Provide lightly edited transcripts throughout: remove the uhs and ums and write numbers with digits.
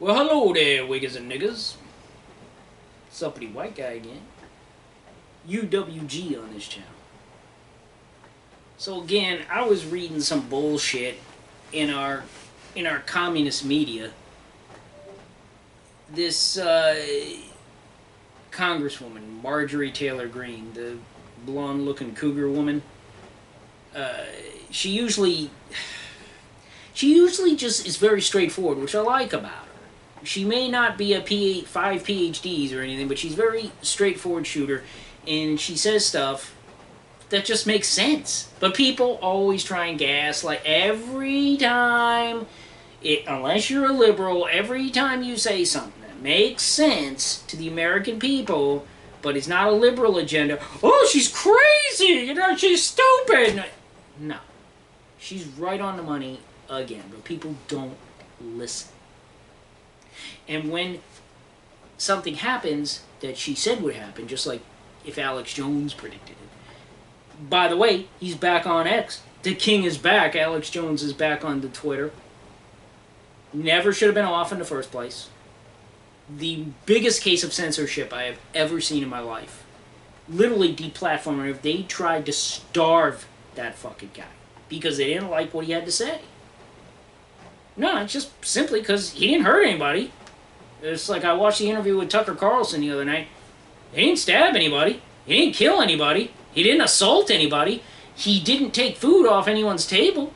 Well, hello there, wiggers and niggers. Suppity white guy again. UWG on this channel. So again, I was reading some bullshit in our communist media. This Congresswoman, Marjorie Taylor Greene, the blonde-looking cougar woman, she usually just is very straightforward, which I like about her. She may not be a 5 PhDs or anything, but she's very straightforward shooter, and she says stuff that just makes sense. But people always try and gaslight every time, unless you're a liberal, every time you say something that makes sense to the American people, but it's not a liberal agenda. Oh, she's crazy! You know, she's stupid! No. She's right on the money again, but people don't listen. And when something happens that she said would happen, just like if Alex Jones predicted it. By the way, he's back on X. The king is back. Alex Jones is back on the Twitter. Never should have been off in the first place. The biggest case of censorship I have ever seen in my life. Literally deplatforming. If they tried to starve that fucking guy because they didn't like what he had to say. No, it's just simply because he didn't hurt anybody. It's like I watched the interview with Tucker Carlson the other night. He didn't stab anybody. He didn't kill anybody. He didn't assault anybody. He didn't take food off anyone's table.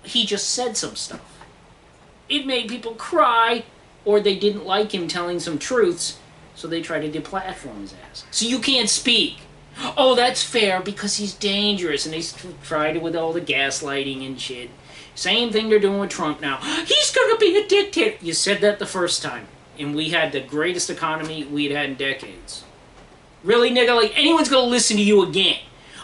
He just said some stuff. It made people cry, or they didn't like him telling some truths, so they tried to deplatform his ass. So you can't speak. Oh, that's fair because he's dangerous, and they tried it with all the gaslighting and shit. Same thing they're doing with Trump now. He's gonna be a dictator. You said that the first time, and we had the greatest economy we'd had in decades. Really, nigga? Like, anyone's gonna listen to you again?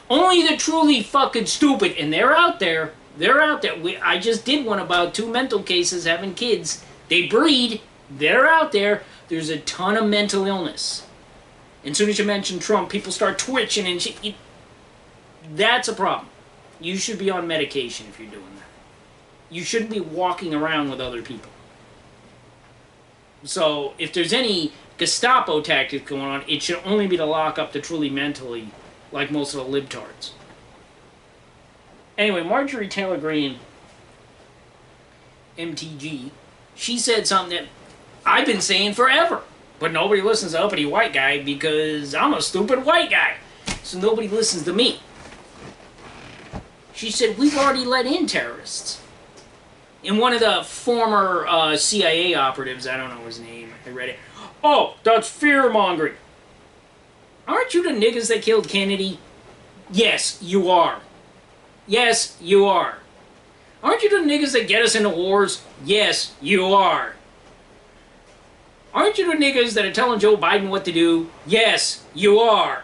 Only the truly fucking stupid, and they're out there. They're out there. I just did one about 2 mental cases having kids. They breed. They're out there. There's a ton of mental illness. And as soon as you mention Trump, people start twitching and shit. That's a problem. You should be on medication if you're doing that. You shouldn't be walking around with other people. So, if there's any Gestapo tactics going on, it should only be to lock up the truly mentally, like most of the libtards. Anyway, Marjorie Taylor Greene, MTG, she said something that I've been saying forever. But nobody listens to uppity white guy because I'm a stupid white guy. So nobody listens to me. She said, we've already let in terrorists. And one of the former CIA operatives, I don't know his name, I read it. Oh, that's fear-mongering. Aren't you the niggas that killed Kennedy? Yes, you are. Yes, you are. Aren't you the niggas that get us into wars? Yes, you are. Aren't you the niggas that are telling Joe Biden what to do? Yes, you are.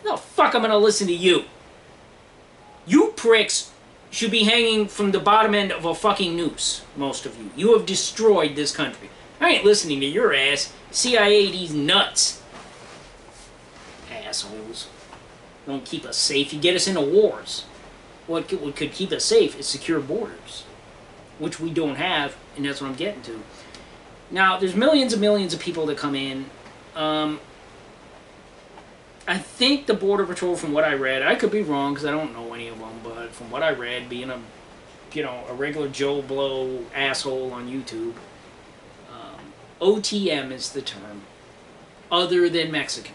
The fuck I'm gonna listen to you? You pricks should be hanging from the bottom end of a fucking noose, most of you. You have destroyed this country. I ain't listening to your ass. CIA, these nuts. Assholes. Don't keep us safe. You get us into wars. What could keep us safe is secure borders, which we don't have, and that's what I'm getting to. Now, there's millions and millions of people that come in. I think the Border Patrol, from what I read, I could be wrong because I don't know any of them, but from what I read, being a regular Joe Blow asshole on YouTube, OTM is the term, other than Mexican.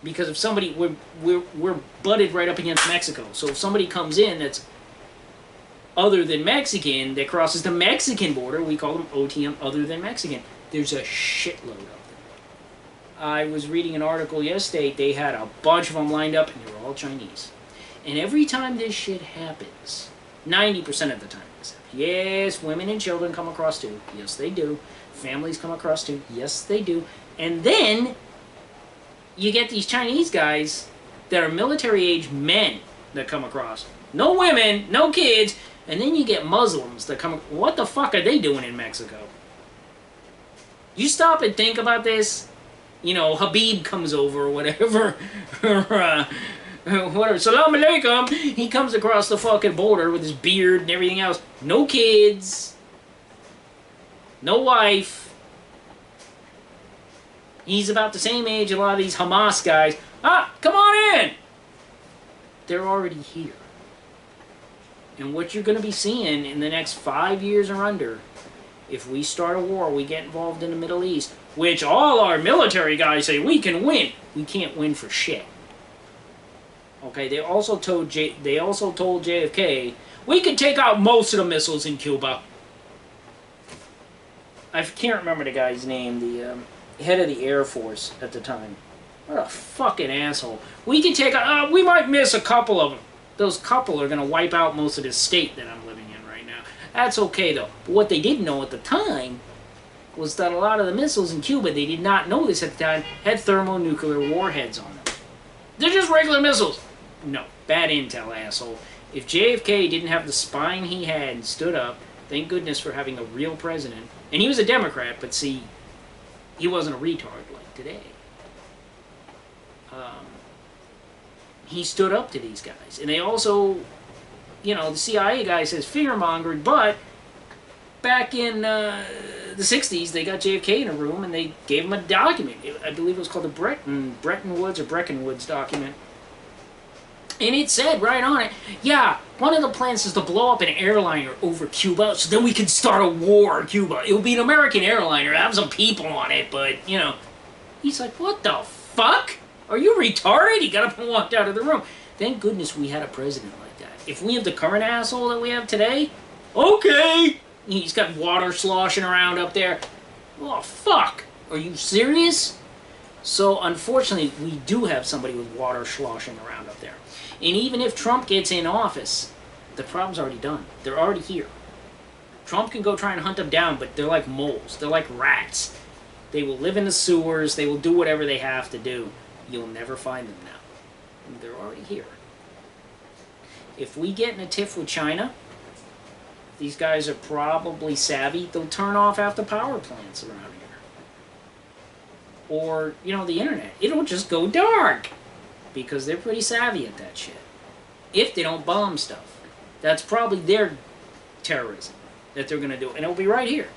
Because if somebody, we're butted right up against Mexico, so if somebody comes in that's other than Mexican, that crosses the Mexican border, we call them OTM, other than Mexican. There's a shitload of them. I was reading an article yesterday, they had a bunch of them lined up, and they were all Chinese. And every time this shit happens, 90% of the time, yes, women and children come across too. Yes, they do. Families come across too. Yes, they do. And then, you get these Chinese guys that are military-age men that come across. No women, no kids. And then you get Muslims that come... What the fuck are they doing in Mexico? You stop and think about this. You know, Habib comes over or whatever. Or Whatever. Salam alaikum. He comes across the fucking border with his beard and everything else. No kids. No wife. He's about the same age a lot of these Hamas guys. Ah, come on in. They're already here. And what you're going to be seeing in the next 5 years or under, if we start a war, we get involved in the Middle East, which all our military guys say we can win. We can't win for shit. Okay, they also told JFK we can take out most of the missiles in Cuba. I can't remember the guy's name, the head of the Air Force at the time. What a fucking asshole. We can take out, we might miss a couple of them. Those couple are going to wipe out most of this state that I'm living in right now. That's okay, though. But what they didn't know at the time was that a lot of the missiles in Cuba, they did not know this at the time, had thermonuclear warheads on them. They're just regular missiles. No. Bad intel, asshole. If JFK didn't have the spine he had and stood up, thank goodness for having a real president. And he was a Democrat, but see, he wasn't a retard like today. He stood up to these guys. And they also, you know, the CIA guy says fear-mongered, but back in the 60s, they got JFK in a room and they gave him a document. I believe it was called the Breckenwoods document. And it said right on it, yeah, one of the plans is to blow up an airliner over Cuba, so then we can start a war in Cuba. It will be an American airliner, have some people on it, but, you know. He's like, what the fuck? Are you retarded? He got up and walked out of the room. Thank goodness we had a president like that. If we have the current asshole that we have today, okay. He's got water sloshing around up there. Oh, fuck. Are you serious? So, unfortunately, we do have somebody with water sloshing around up there. And even if Trump gets in office, the problem's already done. They're already here. Trump can go try and hunt them down, but they're like moles. They're like rats. They will live in the sewers. They will do whatever they have to do. You'll never find them now. They're already here. If we get in a tiff with China, these guys are probably savvy. They'll turn off half the power plants around here. Or, you know, the internet. It'll just go dark. Because they're pretty savvy at that shit. If they don't bomb stuff. That's probably their terrorism that they're going to do. And it'll be right here.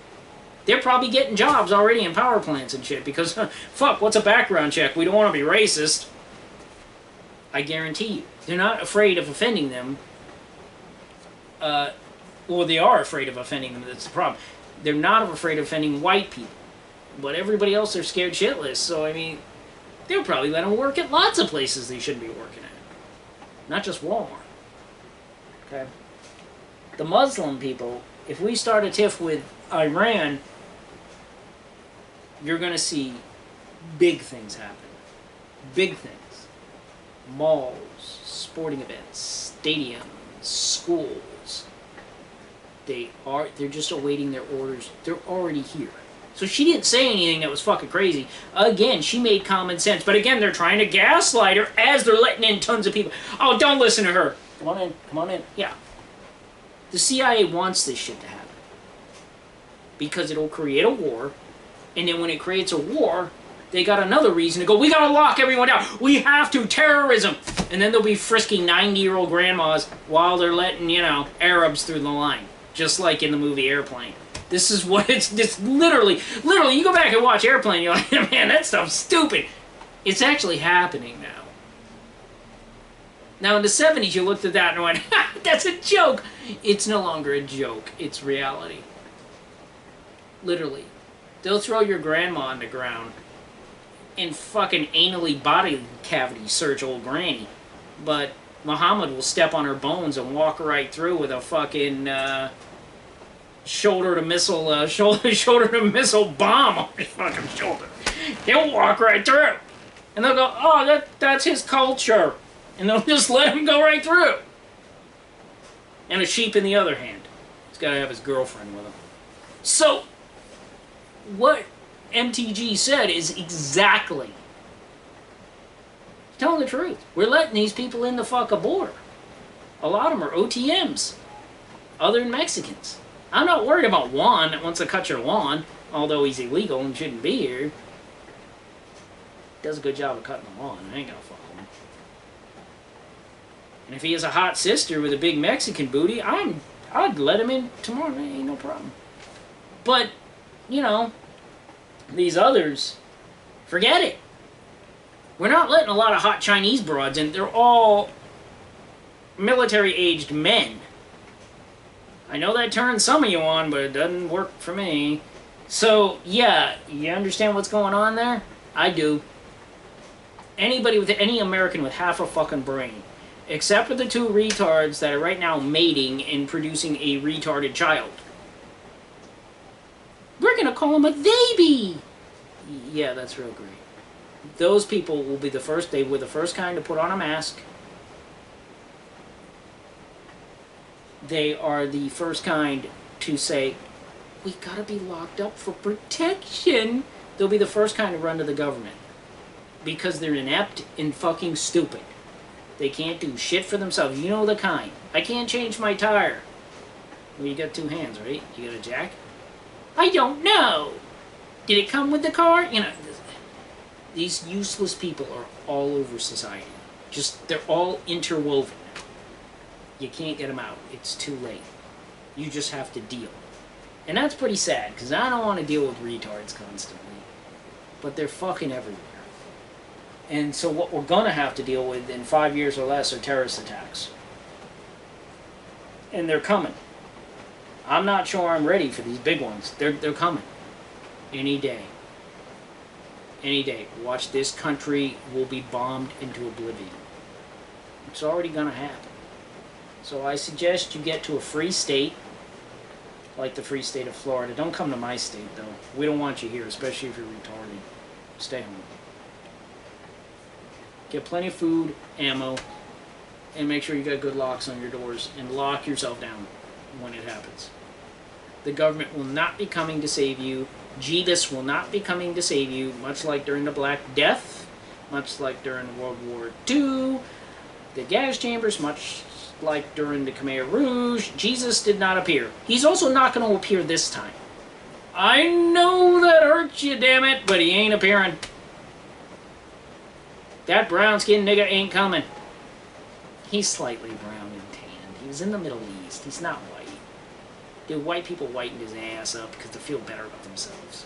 They're probably getting jobs already in power plants and shit. Because, fuck, what's a background check? We don't want to be racist. I guarantee you. They're not afraid of offending them. Well, they are afraid of offending them. That's the problem. They're not afraid of offending white people. But everybody else, they're scared shitless. So, I mean, they'll probably let them work at lots of places they shouldn't be working at. Not just Walmart. Okay? The Muslim people, if we start a tiff with Iran, you're going to see big things happen. Big things. Malls, sporting events, stadiums, schools. They're just awaiting their orders. They're already here. So she didn't say anything that was fucking crazy. Again, she made common sense. But again, they're trying to gaslight her as they're letting in tons of people. Oh, don't listen to her. Come on in. Come on in. Yeah. The CIA wants this shit to happen. Because it'll create a war. And then when it creates a war, they got another reason to go, we gotta lock everyone down. We have to. Terrorism. And then they'll be frisking 90-year-old grandmas while they're letting, you know, Arabs through the line. Just like in the movie Airplane. This is what it's literally, you go back and watch Airplane, you're like, man, that stuff's stupid. It's actually happening now. Now, in the 70s, you looked at that and went, ha, that's a joke. It's no longer a joke. It's reality. Literally. They'll throw your grandma on the ground and fucking anally body cavity search old granny. But Muhammad will step on her bones and walk right through with a fucking, shoulder to missile bomb on his fucking shoulder. He'll walk right through. And they'll go, oh, that's his culture. And they'll just let him go right through. And a sheep in the other hand. He's got to have his girlfriend with him. So, what MTG said is exactly telling the truth. We're letting these people in the fucking border. A lot of them are OTMs. Other than Mexicans. I'm not worried about Juan that wants to cut your lawn, although he's illegal and shouldn't be here. Does a good job of cutting the lawn. I ain't gonna fuck with him. And if he has a hot sister with a big Mexican booty, I'd let him in tomorrow. Ain't no problem. But, you know, these others, forget it. We're not letting a lot of hot Chinese broads in. They're all military-aged men. I know that turns some of you on, but it doesn't work for me. So, yeah, you understand what's going on there? I do. Any American with half a fucking brain, except for the two retards that are right now mating and producing a retarded child. We're gonna call him a baby! Yeah, that's real great. Those people will be the first, they were the first kind to put on a mask. They are the first kind to say, we gotta be locked up for protection. They'll be the first kind to run to the government. Because they're inept and fucking stupid. They can't do shit for themselves. You know the kind. I can't change my tire. Well, you got two hands, right? You got a jack? I don't know. Did it come with the car? You know, these useless people are all over society. They're all interwoven. You can't get them out. It's too late. You just have to deal. And that's pretty sad, because I don't want to deal with retards constantly. But they're fucking everywhere. And so what we're going to have to deal with in 5 years or less are terrorist attacks. And they're coming. I'm not sure I'm ready for these big ones. They're coming. Any day. Any day. Watch, this country will be bombed into oblivion. It's already going to happen. So I suggest you get to a free state, like the free state of Florida. Don't come to my state, though. We don't want you here, especially if you're retarded. Stay home. Get plenty of food, ammo, and make sure you got good locks on your doors, and lock yourself down when it happens. The government will not be coming to save you. Jeebus will not be coming to save you, much like during the Black Death, much like during World War II, the gas chambers, much like during the Khmer Rouge. Jesus did not appear. He's also not going to appear this time. I know that hurts you, damn it, but he ain't appearing. That brown-skinned nigga ain't coming. He's slightly brown and tanned. He was in the Middle East. He's not white. Dude, white people whitened his ass up because they feel better about themselves.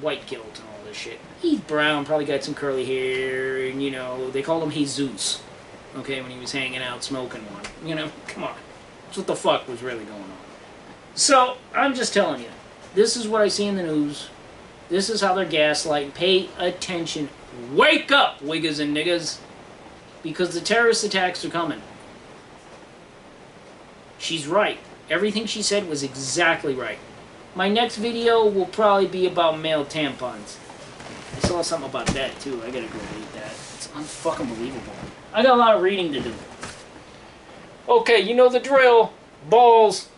White guilt and all this shit. He's brown, probably got some curly hair, and, you know, they called him Jesus. Okay, when he was hanging out smoking one. You know, come on. That's what the fuck was really going on. So, I'm just telling you. This is what I see in the news. This is how they're gaslighting. Pay attention. Wake up, wiggas and niggas. Because the terrorist attacks are coming. She's right. Everything she said was exactly right. My next video will probably be about male tampons. I saw something about that too. I gotta go read that. It's unfucking believable. I got a lot of reading to do. Okay, you know the drill. Balls.